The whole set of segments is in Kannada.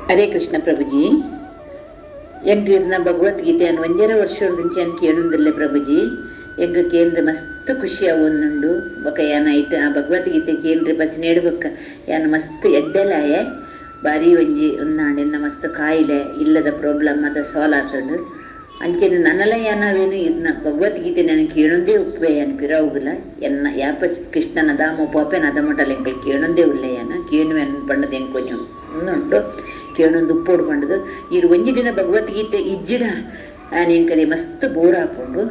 ಹರೇ ಕೃಷ್ಣ ಪ್ರಭುಜಿ. ಎಂಕ್ಲಿರ್ನ ಭಗವದ್ಗೀತೆ ಅನ್ನು ಒಂದೆರ ವರ್ಷದಿಂಚೆ ಅನ್ ಕೇಳುಂದಿಲ್ಲ ಪ್ರಭುಜಿ. ಎಂಗ ಕೇಂದ್ರ ಮಸ್ತ್ ಖುಷಿ ಆವೊಂದುಂಡು ಬೊಕ ಯಾನ ಐಟ್ ಆ ಭಗವದ್ಗೀತೆ ಕೇಂದ್ರ ಬಸ್ ನೇಡ್ಬೊಕ್ಕ ಯಾನ ಮಸ್ತ್ ಎಡ್ಡೆಲಾಯ ಬಾರಿ ಒಂಜಿ ಉನ್ನಾಂಡ್ ಎನ್ನ ಮಸ್ತ್ ಕಾಯಿಲೆ ಇಲ್ಲದ ಪ್ರಾಬ್ಲಮ್ ಅದ ಸಾಲ್ವ್ ಆತುಂಡು. ಅಂಚೆನೆ ನನ್ನಲ ಯಾನವೇನು ಇರ್ನ ಭಗವದ್ಗೀತೆ ನಾನು ಕೇಳೊಂದೇ ಉಪ್ಪೆ ಯಾನ ಪಿರಾವುಗುಲ ಎನ್ನ ಯಾಪ ಕೃಷ್ಣನ ದಾಮ ಪೋಪೆನ ಅದ ಮಟಲ್ ಎಂಕಲ್ ಕೇಳೊಂದೇ ಉಳ್ಳೆ ಯಾನ ಕೇಣುವೆ ಪಂಡದ ಎಂಕೊಂಜು ಉಂದುಂಡು ಕೇಳೊಂದು ಉಪ್ಪೋಡು ಪಂಡದು ಇರು ಒಂಜಿ ದಿನ ಭಗವದ್ಗೀತೆ ಇಜ್ಜಿಡ ನಾನು ಎಂಕಲೆ ಮಸ್ತ್ ಬೋರ್ ಹಾಕೊಂಡು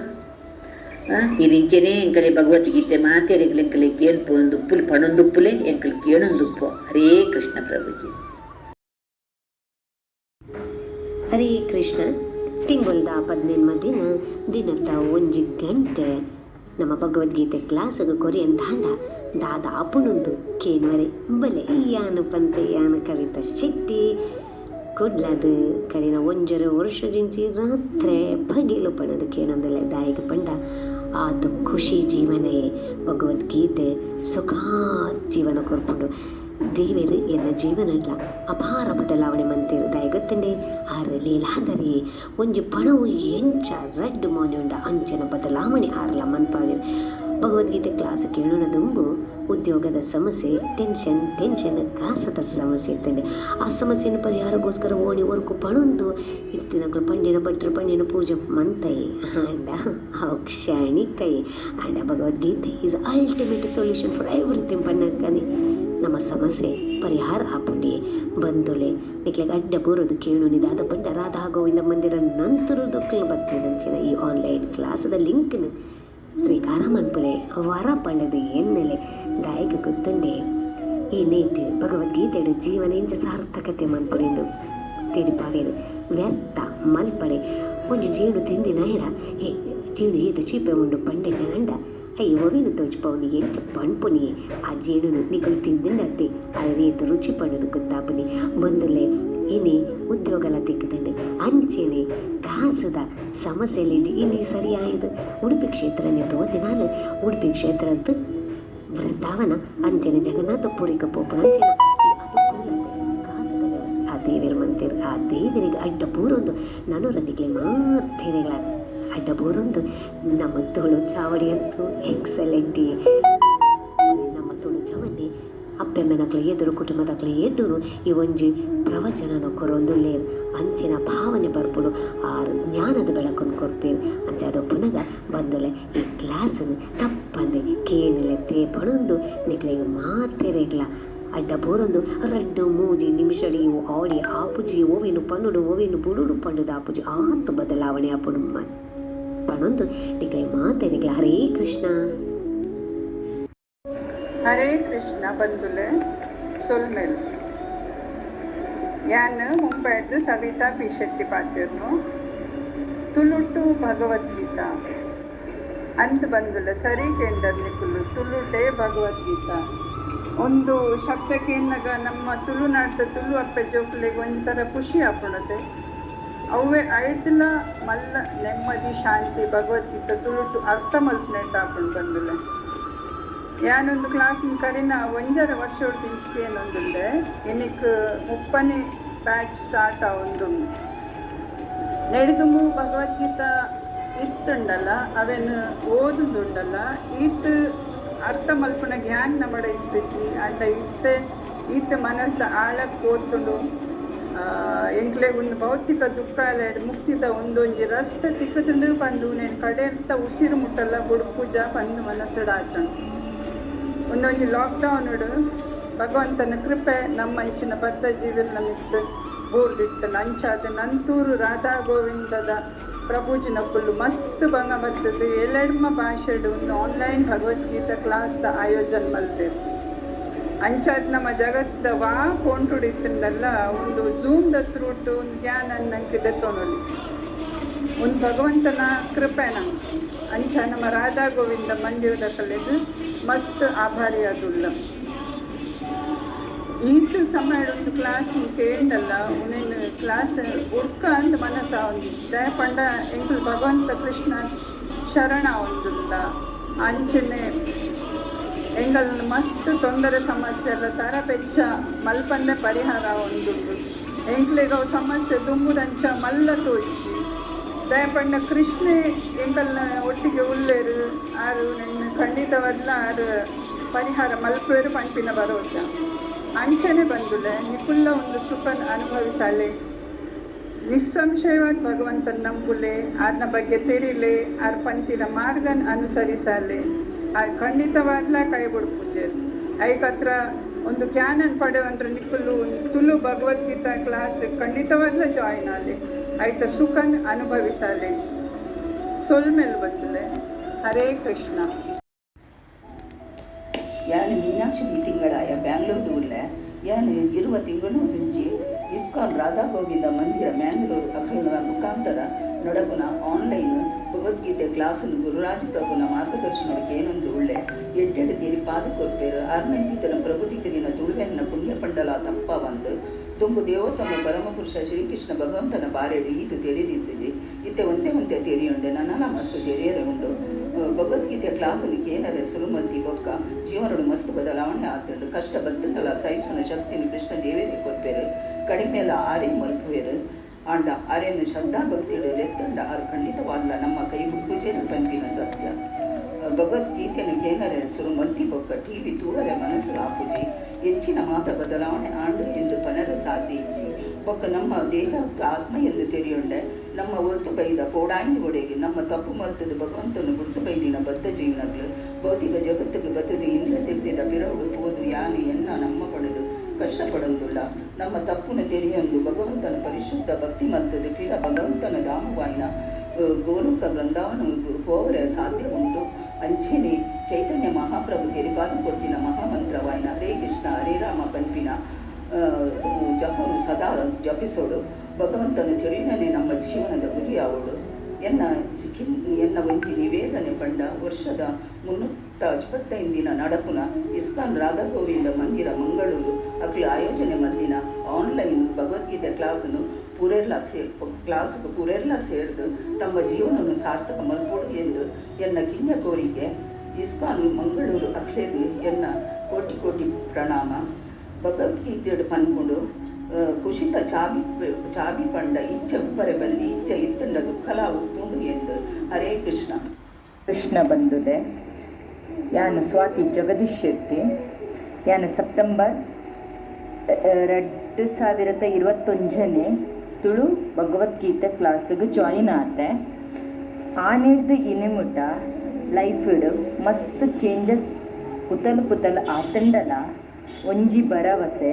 ಇರಿಂಚೆನೇ ಎಂಕಲೆ ಭಗವದ್ಗೀತೆ ಮಾತೆರೆಗ್ಲು ಎಂಕಲೆ ಕೇಳ್ಪು ಒಂದು ಉಪ್ಪುಲಿ ಪಣೊಂದು ಉಪ್ಪುಲೆ ಎಂಕಲ್ ಕೇಳೊಂದು ಉಪ್ಪು. ಹರೇ ಕೃಷ್ಣ ಪ್ರಭುಜಿ. ಹರೇ ಕೃಷ್ಣ. ತಿಂಗೊಳ್ದ 15ನೇ ದಿನ ದಿನದ 1 ಗಂಟೆ ನಮ್ಮ ಭಗವದ್ಗೀತೆ ಕ್ಲಾಸ್ಗೆ ಕೊರಿಯನ್ ದಾಂಡ ದಾದ ಅಪುನೊಂದು ಕೇನ್ವರೆ ಬಲೆ ಯಾನು ಪನ್ಪೆ ಯಾನು ಕವಿತಾ ಶೆಟ್ಟಿ ಕೊಡ್ಲದು ಕರಿನ 1.5 ವರ್ಷದಿಂಚಿ ರಾತ್ರಿ ಬಗೆಲು ಪಣದು ಕೇನೊಂದಲ್ಲ ದಾಯಿಗೆ ಪಂಡ ಆತು ಖುಷಿ ಜೀವನೇ ಭಗವದ್ಗೀತೆ ಸುಖ ಜೀವನ ಕೊರ್ಪುಂಡು ದೇವರು ಎನ್ನ ಜೀವನ ಇಲ್ಲ ಅಪಾರ ಬದಲಾವಣೆ ಮಂತಿರು ದಯಗೊತ್ತಂಡೆ ಆರು ಲೀಲಾದರೆ ಒಂಜಿ ಪಣವು ಎಂಚ ರೆಡ್ ಮೋನೆ ಉಂಡ ಅಂಚನ ಬದಲಾವಣೆ ಆರಲ ಮನ್ಪಾವಿರು. ಭಗವದ್ಗೀತೆ ಕ್ಲಾಸ್ ಕೇಳೋಣದುಂಬು ಉದ್ಯೋಗದ ಸಮಸ್ಯೆ ಟೆನ್ಷನ್ ಕಾಸದ ಸಮಸ್ಯೆ ಇರ್ತದೆ. ಆ ಸಮಸ್ಯೆನ ಪರಿಹಾರಗೋಸ್ಕರ ಓಣಿ ವರ್ಕು ಪಣೊಂದು ಇರ್ತಿನಗಳು ಪಂಡಿನ ಪೂಜೆ ಮಂತೈ ಆಂಡ ಕ್ಷಣಿಕೈ ಆಂಡ Bhagavad Gita is ultimate solution for everything ಪಣ್ಣಕ್ಕನೆ ನಮ್ಮ ಸಮಸ್ಯೆ ಪರಿಹಾರ ಆಪುಂಡಿ ಬಂದುಲೆ ನಿಕ್ಲೆಗೆ ಅಡ್ಡ ಬರೋದು ಕೇಳು ನಿದಾದ ಪಂಡ ರಾಧಾ ಗೋವಿಂದ ಮಂದಿರ ನಂತರದ್ದು ಬರ್ತೇನಂಚಿನ ಈ ಆನ್ಲೈನ್ ಕ್ಲಾಸದ ಲಿಂಕ್ನ ಸ್ವೀಕಾರ ಮನ್ಪುಲೆ ವರ ಪಂಡದು ಎನ್ನೆಲೆ ದಾಯಕ ಗೊತ್ತುಂಡೆ ಈ ನೇಟ್ ಭಗವದ್ಗೀತೆಡು ಜೀವನ ಇಂಚ ಸಾರ್ಥಕತೆ ಮನ್ಪುಡೆಂದು ತಿರುಪಾವೇರು ವ್ಯರ್ಥ ಮಲ್ಪಡೆ ಒಂಜಿ ಜೇನು ತಿಂದಿನ ಎಡ ಜೇನು ಏದು ಚೀಪೆ ಉಂಡು ಪಂಡೆಣ್ಣ ಗಂಡ ಒವಿನ ತೋಚ್ಪವನಿ ಎಂಚ ಪಣ್ಪುನಿಯೇ ಆ ಜೇನುನು ನಿಕಲು ತಿಂದಿಂಡತ್ತೆ ಆ ರೀತಿ ರುಚಿ ಪಣ್ಣದು ಗೊತ್ತಾಪುನಿ ಬಂದುಲೆ ಇನಿ ಉದ್ಯೋಗಲ ತಿಕ್ಕದಂಡು ಅಂಚೆನೆ ಕಾಸದ ಸಮಸ್ಯೆಲಿ ಇನಿ ಸರಿಯಾಯದು ಉಡುಪಿ ಕ್ಷೇತ್ರನೇ ತೋದಿನಾಲು ಉಡುಪಿ ಕ್ಷೇತ್ರದ್ದು ವೃಂದಾವನ ಅಂಚನೆ ಜಗನ್ನಾಥಪುರಿಕ ಪೋಪುನ ಅಂಚನೆ ಅನುಕೂಲತೆ ಕಾಸದ ವ್ಯವಸ್ಥೆ ಆ ದೇವಿರ ಮಂತಿರು ಆ ದೇವರಿಗೆ ಅಡ್ಡ ಪೂರೊಂದು ನನೂರ ನಿಕ್ಲೆ ಮಾತೆರೆಗಳ ಅಡ್ಡ ಬೋರೊಂದು ನಮ್ಮ ತೋಳು ಚಾವಡಿ ಅಂತೂ ಎಕ್ಸಲೆಂಟಿ ನಮ್ಮ ತೋಳು ಚಾವಣಿ ಅಪ್ಪೆ ಮೆನಕ್ಲೆ ಎದುರು ಕುಟುಂಬದಕ್ಲೆ ಎದುರು ಈ ಒಂಜಿ ಪ್ರವಚನನ ಕೊರೊಂದುಲ್ಲೇರು ಅಂಚಿನ ಭಾವನೆ ಬರ್ಪುಡು ಆರು ಜ್ಞಾನದ ಬೆಳಕನ್ನು ಕೊರ್ಪೇರು ಅಂಚಾದ ಪುನಗ ಬಂದುಲೆ ಈ ಕ್ಲಾಸನ್ನು ತಪ್ಪಂದೆ ಕೇನಿಲೆ ತೇಪಣೊಂದು ನಿಕ್ಲೆಗೆ ಮಾತೆರೆಗ್ಲ ಅಡ್ಡ ಬೋರೊಂದು 2-3 ನಿಮಿಷಡಿ ಆಡಿ ಆಪುಜಿ ಓವೇನು ಪನ್ನುಡು ಓವೇನು ಬುಡುಡು ಪಂಡುದು ಆಪುಜಿ ಆತು ಬದಲಾವಣೆ ಆಪುಡು ಪಣೊಂದು ನಿಕ್ಲೆ ಮಾತೆರೆಗ್ಲ. ಹರೇ ಕೃಷ್ಣ. ಹರೇ ಕೃಷ್ಣ ಬಂದುಲೆ ಸೊಲ್ಮೆಲ್ ಯಾನ್ ಮುಂಬೈಡ್ದು ಸವಿತಾ ಪಿ ಶೆಟ್ಟಿ ಪಾತಿರ್ನು ತುಳುಟು ಭಗವದ್ಗೀತಾ ಅಂತ ಬಂದುಲೆ ಸರಿ ಕೇಂದ್ರ ನಿಕುಲು ತುಳುಟೆ ಭಗವದ್ಗೀತಾ ಒಂದು ಶಬ್ದಕ್ಕೆ ಏನಾಗ ನಮ್ಮ ತುಳುನಾಡ್ದ ತುಳು ಅಪ್ಪೆ ಜೋಕ್ಲಿಗೆ ಒಂಥರ ಖುಷಿ ಆಪುಣತೆ ಅವೇ ಐಡ್ಲ ಮಲ್ಲ ನೆಮ್ಮದಿ ಶಾಂತಿ ಭಗವದ್ಗೀತೆ ತುಳುಟು ಅರ್ಥ ಮಲ್ಪನೆಟ್ ಆಪುಂಡು ಬಂದುಲೆ ಯಾನೊಂದು ಕ್ಲಾಸಿನ ಕರಿನ 1.5 ವರ್ಷ ತಿಂಚೇನೊಂದುಂಡೆ ಎನಿಕ್ 30ನೇ ಬ್ಯಾಚ್ ಸ್ಟಾರ್ಟ್ ಆವೊಂದು ನೆಡಿದುಮು ಭಗವದ್ಗೀತಾ ಇತ್ತುಂಡಲ್ಲ ಅವೇನು ಓದುದುಂಡಲ್ಲ ಈಟ್ ಅರ್ಥ ಮಲ್ಪನ ಜ್ಞಾನ ನಮ್ಮಡ ಇರ್ತಿದ್ವಿ ಅಂಡ ಈತ ಮನಸ್ಸ ಆಳಕ್ಕೆ ಓದ್ಕೊಂಡು ಎಂಕ್ಲೆ ಒಂದು ಭೌತಿಕ ದುಃಖ ಎಲ್ಲ ಮುಕ್ತಿದ ಒಂದೊಂಜಿ ರಸ್ತೆ ತಿಕ್ಕುದುಂಡು ಬಂದು నేను ಕಡೆ ಅಂತ ಉಸಿರು ಮುಟ್ಟಲ್ಲ ಬುಡುಪೂಜ ಬಂದು ಮನಸ್ಸಡ ಆಟನು ಒಂದೊಂಜಿ ಲಾಕ್ಡೌನುಡು ಭಗವಂತನ ಕೃಪೆ ನಮ್ಮ ಅಂಚಿನ ಬದ್ಧ ಜೀವನ ನಮಿತ್ತು ಬೋರ್ಡಿಟ್ಟು ಅಂಚಾದ ನಂತೂರು ರಾಧಾ ಗೋವಿಂದದ ಪ್ರಭುಜಿನ ಫುಲ್ಲು ಮಸ್ತ್ ಬಂಗ ಬರ್ತದೆ 2 ಭಾಷೆಡು ಒಂದು ಆನ್ಲೈನ್ ಭಗವದ್ಗೀತಾ ಕ್ಲಾಸ್ದ ಆಯೋಜನೆ ಮಲ್ತೇವೆ ಅಂಚಾದ ನಮ್ಮ ಜಗತ್ತ ವಾ ಕೊಂಟುಡಿತ್ತಂಡಲ್ಲ ಒಂದು ಝೂಮ್ದ ಥ್ರೂಟು ಒಂದು ಜ್ಞಾನ ನಂಗೆ ದೆತ್ತೋನಲ್ಲಿ ಒಂದು ಭಗವಂತನ ಕೃಪೆ ನಮ್ಗೆ ಅಂಚ ನಮ್ಮ ರಾಧಾ ಗೋವಿಂದ ಮಂದಿರದ ಕಲೆದು ಮಸ್ತ್ ಆಭಾರಿ ಅದುಲ್ಲ ಈತು ಸಮಯ ಒಂದು ಕ್ಲಾಸ್ ಕೇಂದಲ್ಲ ಉನೇನು ಕ್ಲಾಸ್ ಉಡ್ಕ ಅಂತ ಮನಸ್ಸ ಒಂದು ದಯಪಂಡ ಎಂಕುಲು ಭಗವಂತ ಕೃಷ್ಣ ಶರಣ ಒಂದುಲ್ಲ ಅಂಚನೆ ಎಂಗಲ್ ಮಸ್ತ್ ತೊಂದರೆ ಸಮಸ್ಯೆ ಎಲ್ಲ ತರ ಪೆಚ್ಚ ಮಲ್ಪಂದೆ ಪರಿಹಾರ ಒಂದುಂಡು ಎಂಕ್ಲೆಗ್ ಅವು ಸಮಸ್ಯೆ ದುಂಬುದಂಚ ಮಲ್ಲ ತೋಜಿ ದಯಪಂಡ ಕೃಷ್ಣೆ ಎಂಕಲ್ನ ಒಟ್ಟಿಗೆ ಉಳ್ಳೇರು ಆರು ನಿನ್ನ ಖಂಡಿತವಲ್ಲ ಆರು ಪರಿಹಾರ ಮಲ್ಪೇರು ಪಂಪಿನ ಭರೋಸೆ ಅಂಚನೆ ಬಂದುಲೆ ನಿಪುಲ್ಲ ಒಂದು ಸುಖನ ಅನುಭವಿಸಲೆ ನಿಸ್ಸಂಶಯವಾಗಿ ಭಗವಂತನ ನಂಬುಲೆ ಆರ್ನ ಬಗ್ಗೆ ತೆರಿಲೆ ಆರ್ ಪಂತಿನ ಮಾರ್ಗನ ಅನುಸರಿಸಲೆ ಆರ್ ಖಂಡಿತವಾಗ್ಲ ಕೈ ಬಿಡ್ಪೂಜೆ ಐಕತ್ರ ಒಂದು ಜ್ಞಾನನ್ ಪಡೆವಂದ್ರೆ ನಿಕ್ಕಲು ತುಳು ಭಗವದ್ಗೀತಾ ಕ್ಲಾಸ್ ಖಂಡಿತವಾಗ್ಲ ಜಾಯಿನ್ ಆಲೆ ಆಯ್ತ ಸುಖನ್ ಅನುಭವಿಸಲೆ ಸೊಲ್ಮೇಲೆ ಬಂದಲೆ. ಹರೇ ಕೃಷ್ಣ. ಯಾನು ಮೀನಾಕ್ಷಿ ಈ ತಿಂಗಳಾಯ ಬ್ಯಾಂಗ್ಳೂರು ಉಳ್ಳೆ ಯಾನು ಇರುವ ತಿಂಗಳು ತುಂಚಿ ಇಸ್ಕಾನ್ ರಾಧಾ ಗೋವಿಂದ ಮಂದಿರ ಮ್ಯಾಂಗ್ಳೂರು ಅಕ್ರಮ ಮುಖಾಂತರ ನಡಪುನ ಆನ್ಲೈನ್ ಭಗವದ್ಗೀತೆ ಕ್ಲಾಸನ್ನು ಗುರುರಾಜ ಪ್ರಭುನ ಮಾರ್ಗದರ್ಶನಕ್ಕೆ ಏನೊಂದು ಉಳ್ಳೆ ಎಡ್ಡೆಡು ತೀರಿ ಪಾದು ಕೊಡ್ಪೇರು ಅರ್ನಂಚಿತನ ಪ್ರಭುತಿಕ ದಿನ ತುಳುವೆನ್ನ ಪುಣ್ಯ ಪಂಡಲ ತಪ್ಪ ಒಂದು ದುಂಬು ದೇವೋತ್ತಮ ಪರಮಪುರುಷ ಶ್ರೀಕೃಷ್ಣ ಭಗವಂತನ ಬಾರೆಡು ಈತು ತಿಳಿದಿತ್ತುಜಿ ಇತ್ತೆ ಒಂತೆ ತೆರೆಯುಂಡೆ ನನ್ನಲ ಮಸ್ತ್ ತೆರೆಯರೆ ಉಂಡು ಭಗವದ್ಗೀತೆ ಕ್ಲಾಸನಿಗೆ ಏನರೆ ಸುರುಮಂತಿ ಬೊಕ್ಕ ಜೀವನಡು ಮಸ್ತ್ ಬದಲಾವಣೆ ಆತುಂಡು ಕಷ್ಟ ಬತ್ತುಂಡಲ ಸಹಿಸುನ ಶಕ್ತಿನ ಕೃಷ್ಣ ದೇವೇರೆ ಕೊರ್ಪೇರು ಕಡಿಮೆಲ್ಲ ಆರೇ ಮಲ್ಪುವೆರು ಆಂಡ ಆರೇನು ಶ್ರದ್ಧಾ ಭಕ್ತಿಡು ಎತ್ತಂಡ ಆರು ಖಂಡಿತವಾದ ನಮ್ಮ ಕೈ ಪೂಜೆನ ಪಂಪಿನ ಸತ್ಯ ಭಗವದ್ಗೀತೆಯನ್ನು ಕೇನರೆ ಸುರುಮಂತಿ ಬೊಕ್ಕ ಟಿವಿ ತೂವರೆ ಮನಸ್ಸು ಆಪುಜಿ ಹೆಚ್ಚಿನ ಮಾತ ಬದಲಾವಣೆ ಆಂಡು ಎಂದು ಪನರ ಸಾಧ್ಯ ಇಚ್ಚಿ ಬೊಕ್ಕ ನಮ್ಮ ದೇಹ ಆತ್ಮ ಎಂದು ತೆರೆಯುಂಡೆ ನಮ್ಮ ಒಲ್ತು ಬೈದ ಪೋಡಾಯಿನ ಒಡೆಗೆ ನಮ್ಮ ತಪ್ಪು ಮಲ್ತದ ಭಗವಂತನು ಬಿಡ್ತು ಬೈದಿನ ಬದ್ಧ ಜೀವನಗಳು ಭೌತಿಕ ಜಗತ್ತಿಗೆ ಬತ್ತದು ಇಂದ್ರ ತಿರ್ತಿದ ಪಿರವುಡು ಹೋದು ಯಾನು ಎನ್ನ ನಮ್ಮ ಪಡೆದು ಕಷ್ಟಪಡೊಂದುಲ್ಲ ನಮ್ಮ ತಪ್ಪುನ ತೆರೆಯೊಂದು ಭಗವಂತನ ಪರಿಶುದ್ಧ ಭಕ್ತಿ ಮತ್ತದು ಪಿರ ಭಗವಂತನ ಧಾಮವಾಯಿನ ಗೋಲೋಕ ಬೃಂದಾವನ ಹೋವರೆ ಸಾಧ್ಯ ಉಂಟು ಅಂಚೆನೆ ಚೈತನ್ಯ ಮಹಾಪ್ರಭು ತೆರಿಪಾದ ಕೊಡ್ತಿನ ಮಹಾಮಂತ್ರವಾಯಿನ ಹರೇ ಕೃಷ್ಣ ಹರೇ ರಾಮ ಪಂಪಿನ ಜಪನು ಸದಾ ಜಪಿಸೋಡು ಭಗವಂತನ ತೆರೆಯನೇ ನಮ್ಮ ಜೀವನದ ಗುರಿಯಾವೋಡು ಎನ್ನ ಒಂಜಿ ನಿವೇದನೆ ಪಂಡ ವರ್ಷದ 365 ದಿನ ನಡಪುನ ಇಸ್ಕಾನ್ ರಾಧಾ ಗೋವಿಂದ ಮಂದಿರ ಮಂಗಳೂರು ಅಕ್ಲ ಆಯೋಜನೆ ಮದ್ದಿನ ಆನ್ಲೈನ್ ಭಗವದ್ಗೀತೆ ಕ್ಲಾಸನ್ನು ಕ್ಲಾಸ್ಗೆ ಪೂರೆಲ್ಲ ಸೇರಿದು ತಮ್ಮ ಜೀವನವನ್ನು ಸಾರ್ಥಕ ಮಲ್ಪೋಡು ಎಂದು ಎನ್ನ ಕಿಂಗ ಕೋರಿಕೆ ಇಸ್ಕಾನ್ ಮಂಗಳೂರು ಅಕ್ಲೆಗೂ ಎನ್ನ ಕೋಟಿ ಪ್ರಣಾಮ. ಭಗವದ್ಗೀತೆಡು ಪನ್ಕೊಂಡು ಕುಶಿತ ಚಾಬಿ ಪಂಡ ಇಚ್ಛೆ ಉಪ್ಪರೆ ಬಲ್ಲಿ ಇಚ್ಛೆ ಇತ್ತಂಡ ದುಃಖಲ ಉಪ್ಪುಂಡು ಎಂದು. ಹರೇ ಕೃಷ್ಣ. ಕೃಷ್ಣ ಬಂದುಲೆ ಯಾನು ಸ್ವಾತಿ ಜಗದೀಶ್ ಶೆಟ್ಟಿ ಯಾನು ಸೆಪ್ಟೆಂಬರ್ 2021 ತುಳು ಭಗವದ್ಗೀತೆ ಕ್ಲಾಸಿಗೆ ಜಾಯಿನ್ ಆತೆ. ಆನಿಡ್ದು ಇನಿಮುಟ ಲೈಫಿಡು ಮಸ್ತ್ ಚೇಂಜಸ್ ಪುತಲ್ ಆತಂಡಲ ಒಂಜಿ ಭರವಸೆ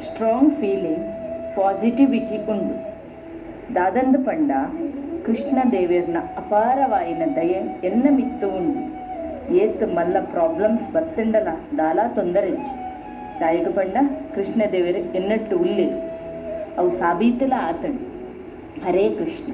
ಸ್ಟ್ರಾಂಗ್ ಫೀಲಿಂಗ್ ಪಾಸಿಟಿವಿಟಿ ಉಂಡು. ದಾದಂದು ಪಂಡ ಕೃಷ್ಣ ದೇವೇರ್ನ ಅಪಾರವಾಯಿನ ದಯೆ ಎನ್ನ ಮಿತ್ತು ಉಂಡು. ಏತ್ ಮಲ್ಲ ಪ್ರಾಬ್ಲಮ್ಸ್ ಬತ್ತಂಡಲ ದಾಲ ತೊಂದರೆಜ್ಜಿ ದಾಯಿಗೆ ಪಂಡ ಕೃಷ್ಣ ದೇವೇರು ಎನ್ನಟ್ಟು ಉಳ್ಳೇರು ಅವು ಸಾಬೀತಲ ಆತಂಡು. ಹರೇ ಕೃಷ್ಣ.